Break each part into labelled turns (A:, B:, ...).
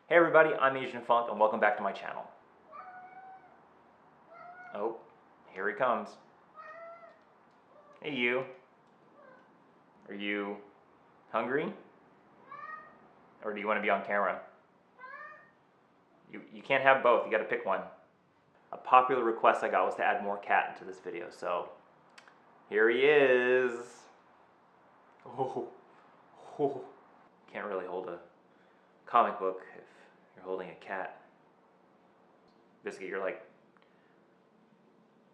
A: Hey everybody, I'm Asian Funk and welcome back to my channel. Oh, here he comes. Hey you. Are you hungry? Or do you want to be on camera? You can't have both, you gotta pick one. A popular request I got was to add more cat into this video, so here he is. Oh. Can't really hold a comic book if you're holding a cat. Biscuit, you're like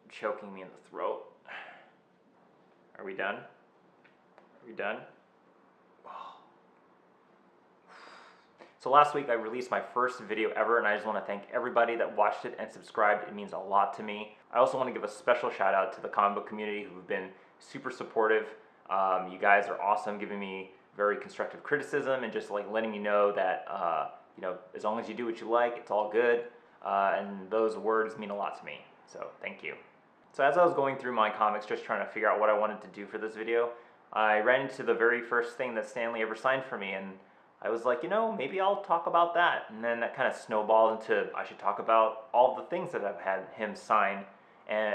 A: choking me in the throat. Are we done? Are we done? So last week I released my first video ever, and I just want to thank everybody that watched it and subscribed. It means a lot to me. I also want to give a special shout out to the comic book community who've been super supportive. You guys are awesome, giving me very constructive criticism and just like letting me know that as long as you do what you like, it's all good. And those words mean a lot to me. So thank you. So as I was going through my comics, just trying to figure out what I wanted to do for this video, I ran into the very first thing that Stan Lee ever signed for me, and I was like, maybe I'll talk about that. And then that kind of snowballed into I should talk about all the things that I've had him sign,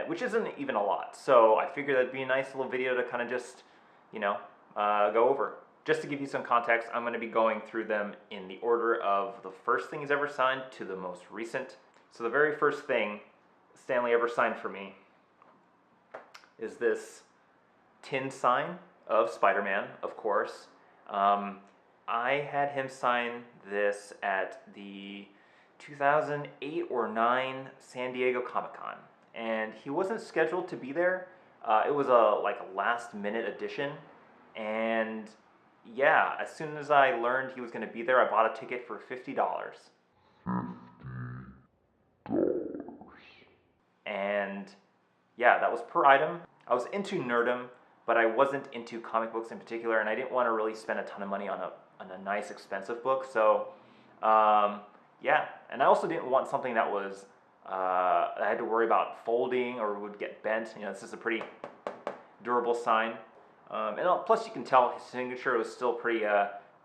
A: which isn't even a lot. So I figured that'd be a nice little video to kind of just, go over. Just to give you some context, I'm going to be going through them in the order of the first thing he's ever signed to the most recent. So the very first thing Stan Lee ever signed for me is this tin sign of Spider-Man, of course. I had him sign this at the 2008 or 9 San Diego Comic-Con, and he wasn't scheduled to be there. It was a last-minute addition, and yeah, as soon as I learned he was going to be there, I bought a ticket for $50. And yeah, that was per item. I was into nerdom, but I wasn't into comic books in particular, and I didn't want to really spend a ton of money on a nice expensive book. So yeah, and I also didn't want something that was I had to worry about folding or would get bent. This is a pretty durable sign, and plus you can tell his signature was still pretty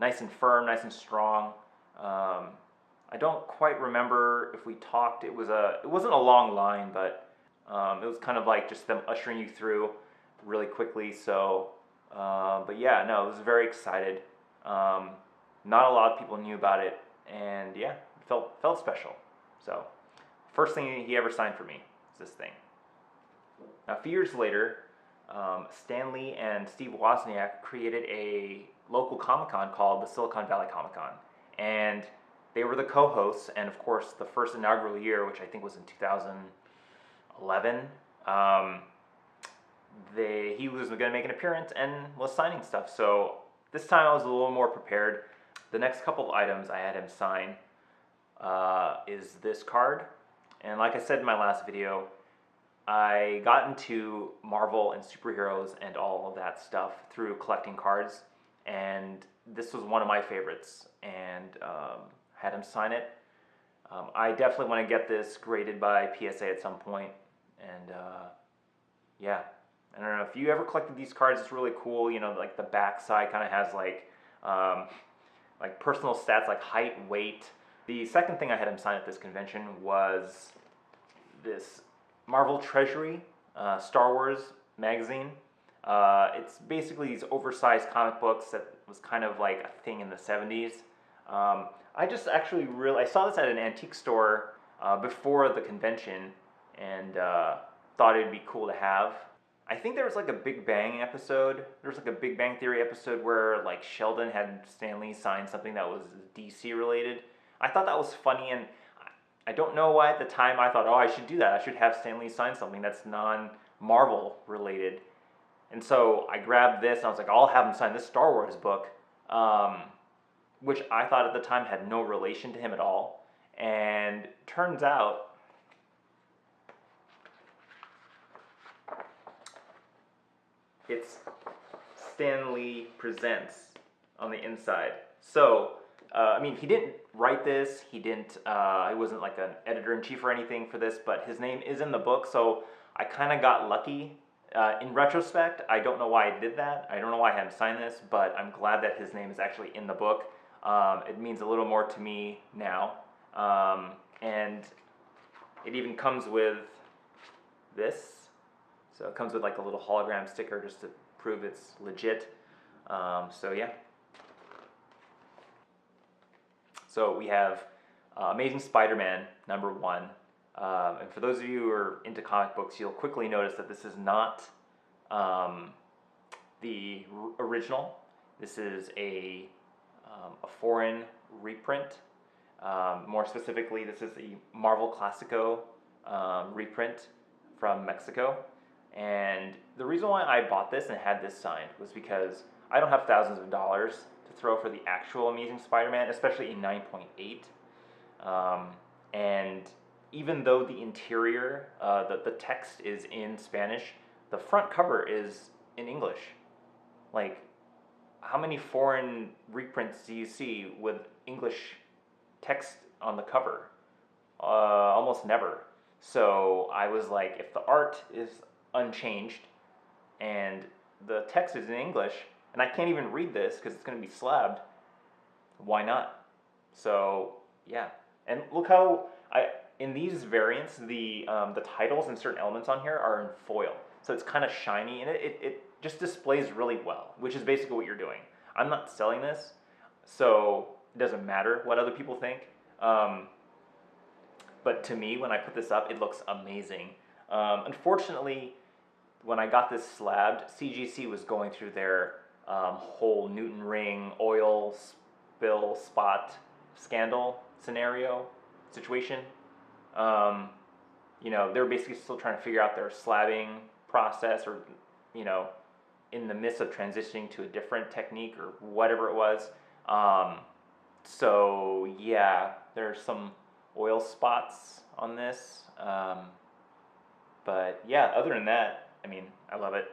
A: nice and firm, nice and strong. I don't quite remember if we talked. It wasn't a long line, but it was kind of like just them ushering you through really quickly. So but yeah, no, I was very excited. Not a lot of people knew about it, and yeah, it felt special. So first thing he ever signed for me is this thing. Now, a few years later, Stan Lee and Steve Wozniak created a local Comic-Con called the Silicon Valley Comic-Con, and they were the co-hosts, and of course the first inaugural year, which I think was in 2011, he was going to make an appearance and was signing stuff. So this time I was a little more prepared. The next couple of items I had him sign is this card. And like I said in my last video, I got into Marvel and superheroes and all of that stuff through collecting cards. And this was one of my favorites, and had him sign it. I definitely want to get this graded by PSA at some point. And yeah. I don't know if you ever collected these cards. It's really cool. Like the back side kind of has like personal stats like height, weight. The second thing I had him sign at this convention was this Marvel Treasury Star Wars magazine. It's basically these oversized comic books that was kind of like a thing in the 70s. I just actually I saw this at an antique store before the convention, and thought it'd be cool to have. I think there was like a Big Bang episode. There was like a Big Bang Theory episode where like Sheldon had Stan Lee sign something that was DC related. I thought that was funny, and I don't know why at the time I thought, I should do that. I should have Stan Lee sign something that's non-Marvel related. And so I grabbed this and I was like, I'll have him sign this Star Wars book, which I thought at the time had no relation to him at all. And turns out it's Stan Lee Presents on the inside. So, he didn't write this. He wasn't like an editor-in-chief or anything for this, but his name is in the book, so I kind of got lucky. In retrospect, I don't know why I did that. I don't know why I had him sign this, but I'm glad that his name is actually in the book. It means a little more to me now. And it even comes with this. So it comes with like a little hologram sticker just to prove it's legit. So yeah. So we have Amazing Spider-Man #1. And for those of you who are into comic books, you'll quickly notice that this is not the original. This is a foreign reprint. More specifically, this is the Marvel Classico reprint from Mexico. And the reason why I bought this and had this signed was because I don't have thousands of dollars to throw for the actual Amazing Spider-Man, especially in 9.8. And even though the interior, the text is in Spanish, the front cover is in English. Like, how many foreign reprints do you see with English text on the cover? Almost never. So I was like, if the art is unchanged and the text is in English, and I can't even read this because it's going to be slabbed, why not? So yeah, and look how in these variants the titles and certain elements on here are in foil, so it's kind of shiny and it just displays really well, which is basically what you're doing. I'm not selling this, so it doesn't matter what other people think. But to me, when I put this up, it looks amazing. Unfortunately, when I got this slabbed, CGC was going through their whole Newton ring oil spill spot scandal scenario situation. You know, they're basically still trying to figure out their slabbing process, or, you know, in the midst of transitioning to a different technique or whatever it was. So yeah, there's some oil spots on this. But yeah, other than that, I mean, I love it.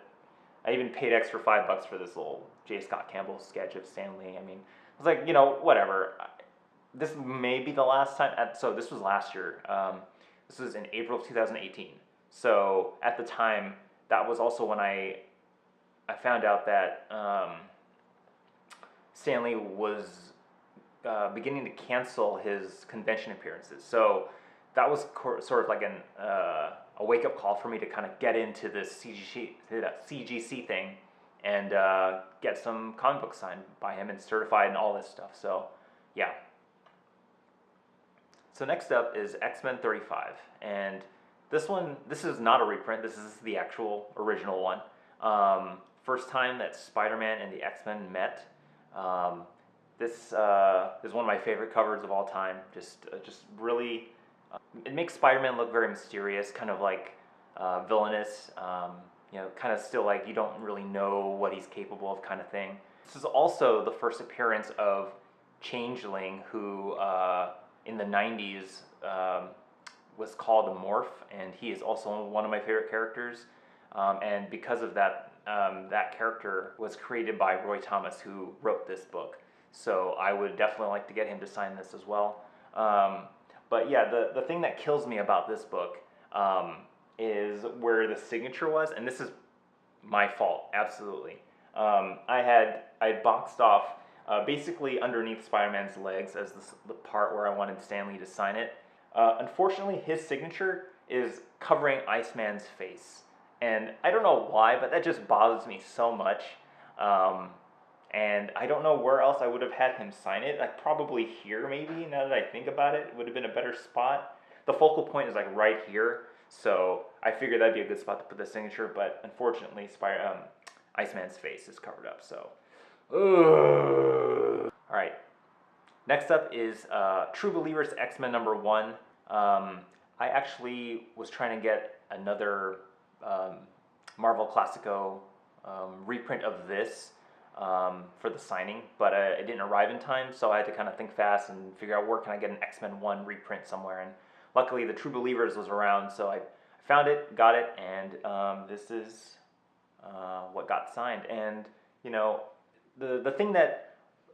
A: I even paid extra $5 for this little J. Scott Campbell sketch of Stan Lee. I mean, I was like, you know, whatever. This may be the last time. So this was last year. This was in April of 2018. So at the time, that was also when I found out that Stan Lee was beginning to cancel his convention appearances. So that was sort of like a wake-up call for me to kind of get into this CGC thing and get some comic books signed by him and certified and all this stuff. So yeah. So next up is X-Men 35, and this is not a reprint. This is the actual original one. First time that Spider-Man and the X-Men met. This is one of my favorite covers of all time. Just really, it makes Spider-Man look very mysterious, kind of like villainous. You know, kind of still like you don't really know what he's capable of, kind of thing. This is also the first appearance of Changeling, who in the 90s was called a Morph, and he is also one of my favorite characters. And because of that, that character was created by Roy Thomas, who wrote this book. So I would definitely like to get him to sign this as well. But yeah, the thing that kills me about this book is where the signature was, and this is my fault, absolutely. I had boxed off basically underneath Spider-Man's legs as the part where I wanted Stan Lee to sign it. Unfortunately, his signature is covering Iceman's face. And I don't know why, but that just bothers me so much. And I don't know where else I would have had him sign it. Like probably here, maybe, now that I think about it. It would have been a better spot. The focal point is like right here. So I figured that'd be a good spot to put the signature. But unfortunately, Iceman's face is covered up. So, all right. Next up is True Believers X-Men #1. I actually was trying to get another Marvel Classico reprint of this for the signing, but it didn't arrive in time, so I had to kind of think fast and figure out where can I get an X-Men 1 reprint somewhere, and luckily the True Believers was around, so I found it, got it, and this is what got signed. And you know, the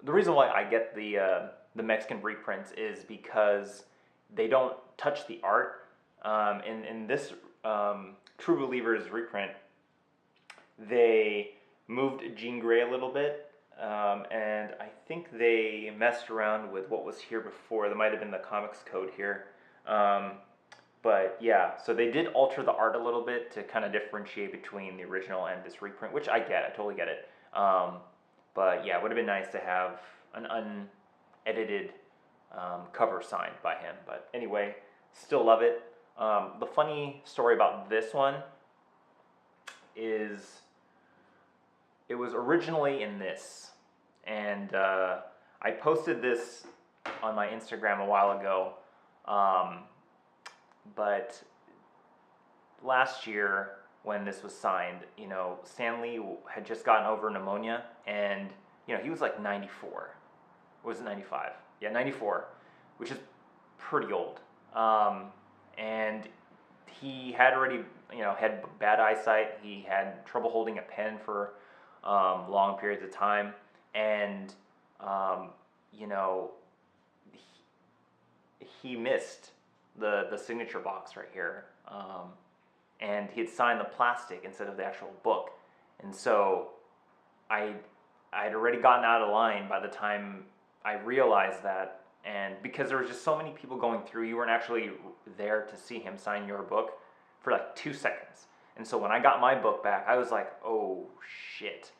A: reason why I get the Mexican reprints is because they don't touch the art. In this True Believers reprint, they moved Jean Grey a little bit, And I think they messed around with what was here before. That might have been the comics code here. But yeah, so they did alter the art a little bit to kind of differentiate between the original and this reprint, which I get. I totally get it. But yeah, it would have been nice to have an unedited cover signed by him. But anyway, still love it. The funny story about this one is it was originally in this, and I posted this on my Instagram a while ago, but last year when this was signed, you know, Stan Lee had just gotten over pneumonia, and you know, he was like 94. Or was it 95? Yeah, 94, which is pretty old. And he had already, you know, had bad eyesight. He had trouble holding a pen for long periods of time, and you know, he missed the signature box right here, and he had signed the plastic instead of the actual book, and so I'd already gotten out of line by the time I realized that, and because there was just so many people going through, you weren't actually there to see him sign your book for like 2 seconds. And so when I got my book back, I was like, oh shit,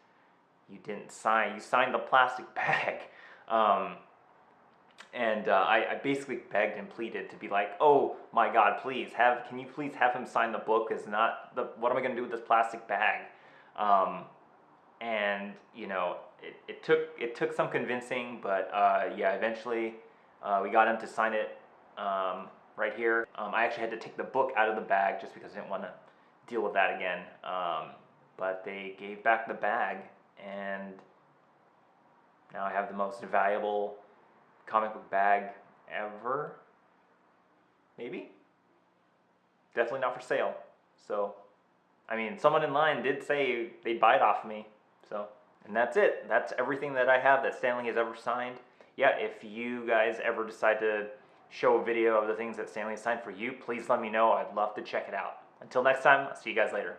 A: you didn't sign, you signed the plastic bag. I basically begged and pleaded to be like, oh my God, please can you please have him sign the book? Is not what am I gonna do with this plastic bag? And you know, it took some convincing, but yeah, eventually we got him to sign it right here. I actually had to take the book out of the bag just because I didn't want to deal with that again. But they gave back the bag, and now I have the most valuable comic book bag ever. Maybe? Definitely not for sale. So, I mean, someone in line did say they'd buy it off me. So, and that's it. That's everything that I have that Stan Lee has ever signed. Yeah, if you guys ever decide to show a video of the things that Stan Lee signed for you, please let me know. I'd love to check it out. Until next time, I'll see you guys later.